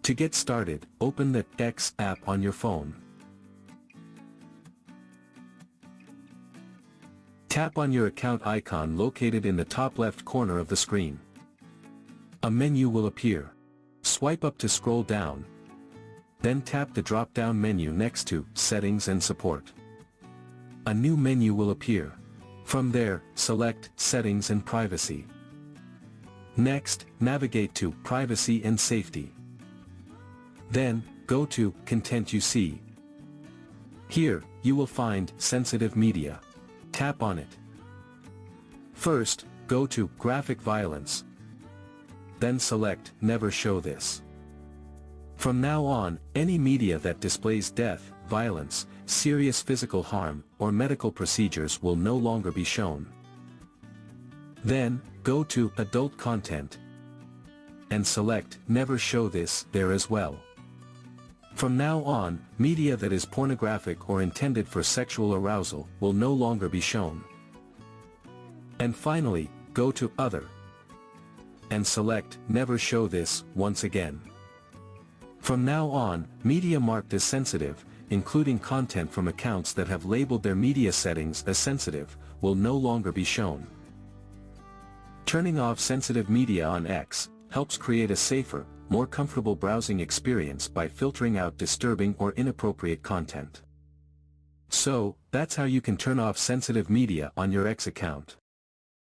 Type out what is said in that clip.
To get started, open the X app on your phone. Tap on your account icon located in the top left corner of the screen. A menu will appear. Swipe up to scroll down. Then tap the drop-down menu next to Settings and Support. A new menu will appear. From there, select Settings and Privacy. Next, navigate to Privacy and Safety. Then, go to Content You See. Here, you will find Sensitive Media. Tap on it. First, go to Graphic Violence. Then select Never Show This. From now on, any media that displays death, violence, serious physical harm, or medical procedures will no longer be shown. Then, go to Adult Content. And select Never Show This there as well. From now on, media that is pornographic or intended for sexual arousal will no longer be shown. And finally, go to Other. And select Never Show This once again. From now on, media marked as sensitive, including content from accounts that have labeled their media settings as sensitive, will no longer be shown. Turning off sensitive media on X helps create a safer, more comfortable browsing experience by filtering out disturbing or inappropriate content. So, that's how you can turn off sensitive media on your X account.